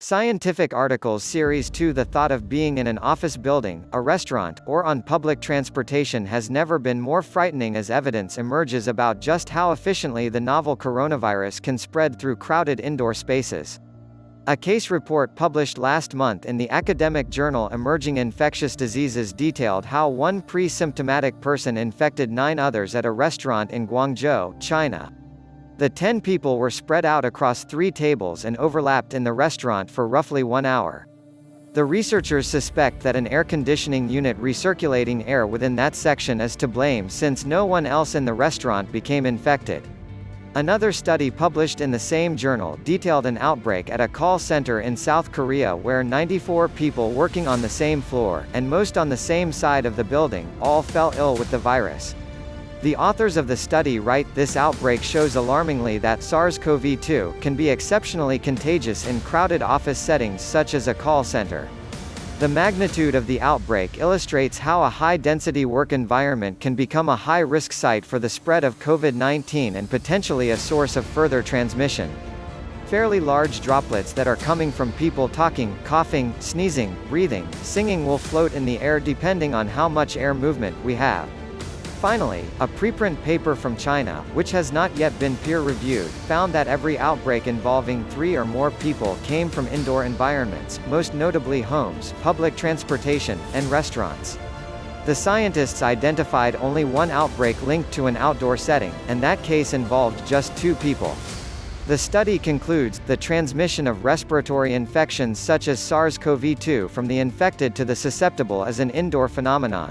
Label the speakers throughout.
Speaker 1: Scientific Articles Series 2. The thought of being in an office building, a restaurant, or on public transportation has never been more frightening as evidence emerges about just how efficiently the novel coronavirus can spread through crowded indoor spaces. A case report published last month in the academic journal Emerging Infectious Diseases detailed how one pre-symptomatic person infected 9 others at a restaurant in Guangzhou, China. The 10 people were spread out across 3 tables and overlapped in the restaurant for roughly 1 hour. The researchers suspect that an air conditioning unit recirculating air within that section is to blame since no one else in the restaurant became infected. Another study published in the same journal detailed an outbreak at a call center in South Korea where 94 people working on the same floor, and most on the same side of the building, all fell ill with the virus. The authors of the study write, "This outbreak shows alarmingly that SARS-CoV-2 can be exceptionally contagious in crowded office settings such as a call center." The magnitude of the outbreak illustrates how a high-density work environment can become a high-risk site for the spread of COVID-19 and potentially a source of further transmission. Fairly large droplets that are coming from people talking, coughing, sneezing, breathing, singing will float in the air depending on how much air movement we have. Finally, a preprint paper from China, which has not yet been peer-reviewed, found that every outbreak involving 3 or more people came from indoor environments, most notably homes, public transportation, and restaurants. The scientists identified only one outbreak linked to an outdoor setting, and that case involved just 2 people. The study concludes, the transmission of respiratory infections such as SARS-CoV-2 from the infected to the susceptible is an indoor phenomenon.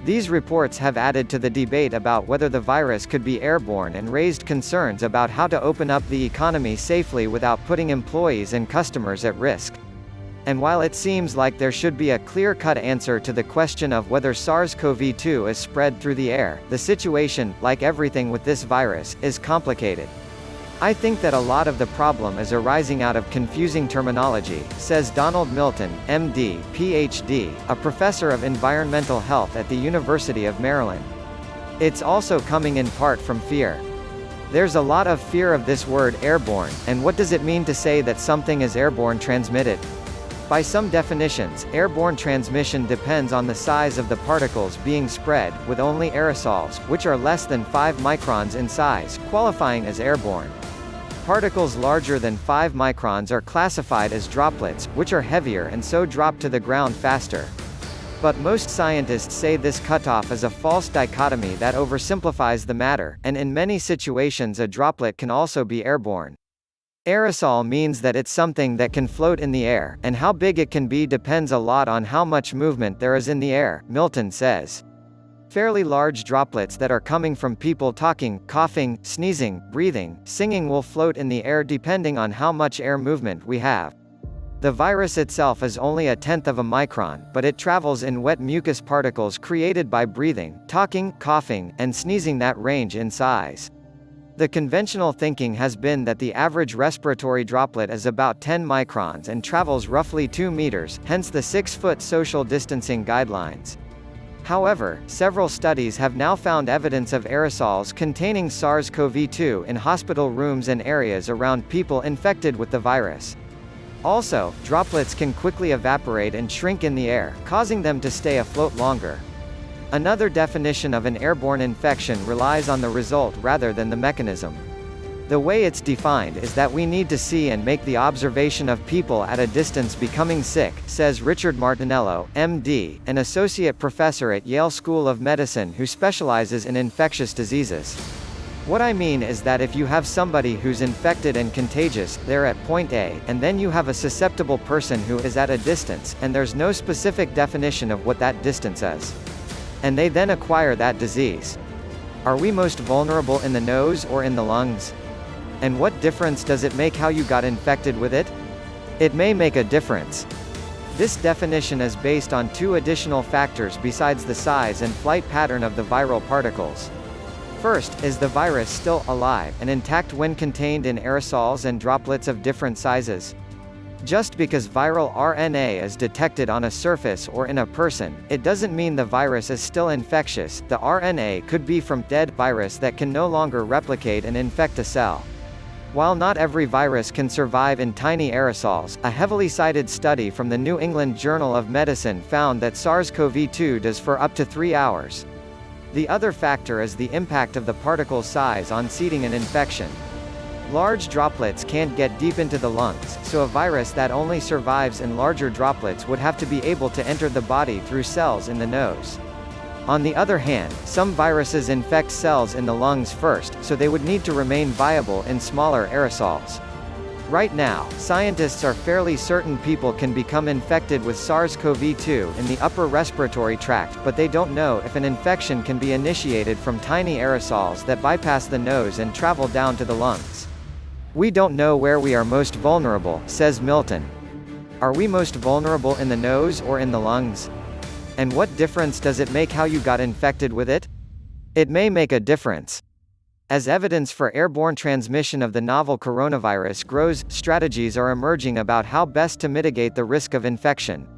Speaker 1: These reports have added to the debate about whether the virus could be airborne and raised concerns about how to open up the economy safely without putting employees and customers at risk. And while it seems like there should be a clear-cut answer to the question of whether SARS-CoV-2 is spread through the air, the situation, like everything with this virus, is complicated. "I think that a lot of the problem is arising out of confusing terminology," says Donald Milton, MD, PhD, a professor of environmental health at the University of Maryland. "It's also coming in part from fear. There's a lot of fear of this word airborne, and what does it mean to say that something is airborne transmitted? By some definitions, airborne transmission depends on the size of the particles being spread, with only aerosols, which are less than 5 microns in size, qualifying as airborne. Particles larger than 5 microns are classified as droplets, which are heavier and so drop to the ground faster. But most scientists say this cutoff is a false dichotomy that oversimplifies the matter, and in many situations a droplet can also be airborne. Aerosol means that it's something that can float in the air, and how big it can be depends a lot on how much movement there is in the air," Milton says. "Fairly large droplets that are coming from people talking, coughing, sneezing, breathing, singing will float in the air depending on how much air movement we have. The virus itself is only a tenth of a micron, but it travels in wet mucus particles created by breathing, talking, coughing, and sneezing that range in size. The conventional thinking has been that the average respiratory droplet is about 10 microns and travels roughly 2 meters, hence the 6-foot social distancing guidelines. However, several studies have now found evidence of aerosols containing SARS-CoV-2 in hospital rooms and areas around people infected with the virus. Also, droplets can quickly evaporate and shrink in the air, causing them to stay afloat longer. Another definition of an airborne infection relies on the result rather than the mechanism. The way it's defined is that we need to see and make the observation of people at a distance becoming sick," says Richard Martinello, MD, an associate professor at Yale School of Medicine who specializes in infectious diseases. "What I mean is that if you have somebody who's infected and contagious, they're at point A, and then you have a susceptible person who is at a distance, and there's no specific definition of what that distance is. And they then acquire that disease. Are we most vulnerable in the nose or in the lungs? And what difference does it make how you got infected with it? It may make a difference." This definition is based on 2 additional factors besides the size and flight pattern of the viral particles. First, is the virus still alive and intact when contained in aerosols and droplets of different sizes? Just because viral RNA is detected on a surface or in a person, it doesn't mean the virus is still infectious. The RNA could be from dead virus that can no longer replicate and infect a cell. While not every virus can survive in tiny aerosols, a heavily cited study from the New England Journal of Medicine found that SARS-CoV-2 does for up to 3 hours. The other factor is the impact of the particle size on seeding an infection. Large droplets can't get deep into the lungs, so a virus that only survives in larger droplets would have to be able to enter the body through cells in the nose. On the other hand, some viruses infect cells in the lungs first, so they would need to remain viable in smaller aerosols. Right now, scientists are fairly certain people can become infected with SARS-CoV-2 in the upper respiratory tract, but they don't know if an infection can be initiated from tiny aerosols that bypass the nose and travel down to the lungs. We don't know where we are most vulnerable, says Milton. Are we most vulnerable in the nose or in the lungs? And what difference does it make how you got infected with it? It may make a difference. As evidence for airborne transmission of the novel coronavirus grows, strategies are emerging about how best to mitigate the risk of infection.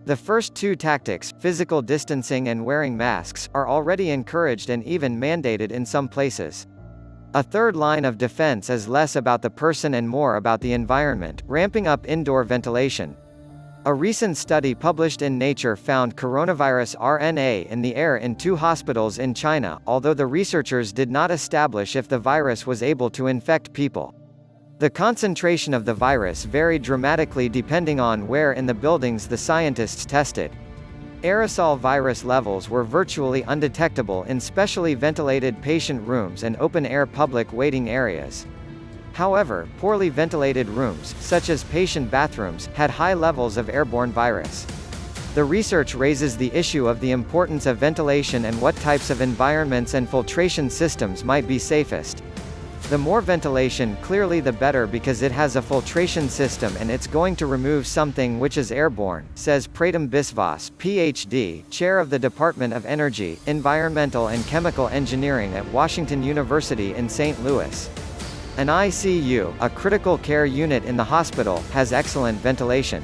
Speaker 1: The first two tactics, physical distancing and wearing masks, are already encouraged and even mandated in some places. A third line of defense is less about the person and more about the environment, ramping up indoor ventilation. A recent study published in Nature found coronavirus RNA in the air in 2 hospitals in China, although the researchers did not establish if the virus was able to infect people. The concentration of the virus varied dramatically depending on where in the buildings the scientists tested. Aerosol virus levels were virtually undetectable in specially ventilated patient rooms and open-air public waiting areas. However, poorly ventilated rooms, such as patient bathrooms, had high levels of airborne virus. The research raises the issue of the importance of ventilation and what types of environments and filtration systems might be safest. The more ventilation, clearly the better, because it has a filtration system and it's going to remove something which is airborne, says Pratham Biswas, Ph.D., chair of the Department of Energy, Environmental and Chemical Engineering at Washington University in St. Louis. An ICU, a critical care unit in the hospital, has excellent ventilation.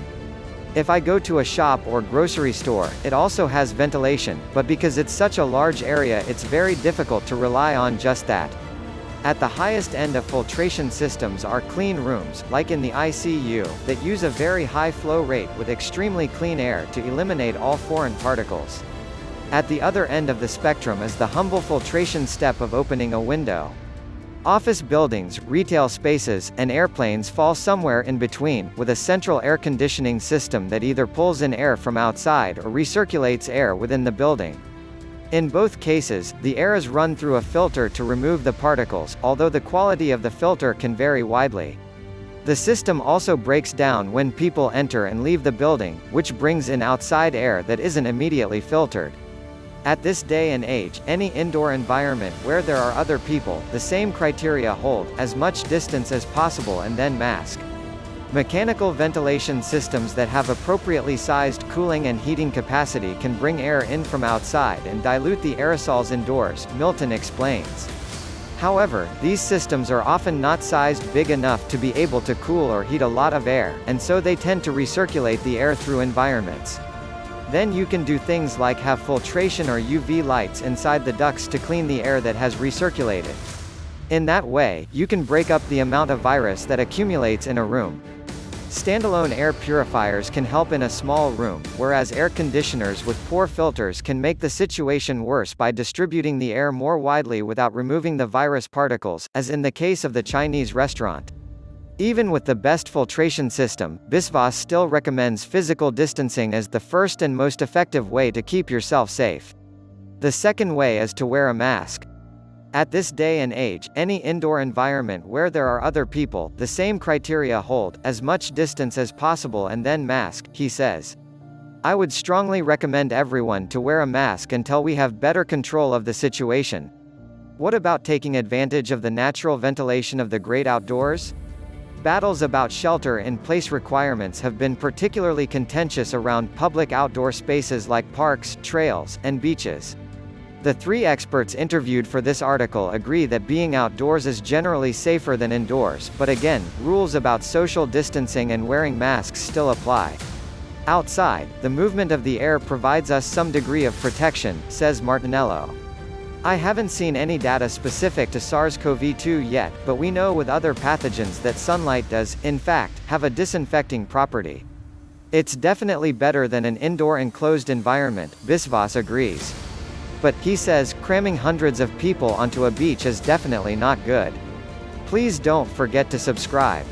Speaker 1: If I go to a shop or grocery store, it also has ventilation, but because it's such a large area it's very difficult to rely on just that. At the highest end of filtration systems are clean rooms, like in the ICU, that use a very high flow rate with extremely clean air to eliminate all foreign particles. At the other end of the spectrum is the humble filtration step of opening a window. Office buildings, retail spaces, and airplanes fall somewhere in between, with a central air conditioning system that either pulls in air from outside or recirculates air within the building. In both cases, the air is run through a filter to remove the particles, although the quality of the filter can vary widely. The system also breaks down when people enter and leave the building, which brings in outside air that isn't immediately filtered. At this day and age, any indoor environment where there are other people, the same criteria hold: as much distance as possible and then mask. Mechanical ventilation systems that have appropriately sized cooling and heating capacity can bring air in from outside and dilute the aerosols indoors, Milton explains. However, these systems are often not sized big enough to be able to cool or heat a lot of air, and so they tend to recirculate the air through environments. Then you can do things like have filtration or UV lights inside the ducts to clean the air that has recirculated. In that way, you can break up the amount of virus that accumulates in a room. Standalone air purifiers can help in a small room, whereas air conditioners with poor filters can make the situation worse by distributing the air more widely without removing the virus particles, as in the case of the Chinese restaurant. Even with the best filtration system, Biswas still recommends physical distancing as the first and most effective way to keep yourself safe. The second way is to wear a mask. At this day and age, any indoor environment where there are other people, the same criteria hold: as much distance as possible and then mask, he says. I would strongly recommend everyone to wear a mask until we have better control of the situation. What about taking advantage of the natural ventilation of the great outdoors? Battles about shelter-in-place requirements have been particularly contentious around public outdoor spaces like parks, trails, and beaches. The 3 experts interviewed for this article agree that being outdoors is generally safer than indoors, but again, rules about social distancing and wearing masks still apply. Outside, the movement of the air provides us some degree of protection, says Martinello. I haven't seen any data specific to SARS-CoV-2 yet, but we know with other pathogens that sunlight does, in fact, have a disinfecting property. It's definitely better than an indoor enclosed environment, Biswas agrees. But, he says, cramming hundreds of people onto a beach is definitely not good. Please don't forget to subscribe.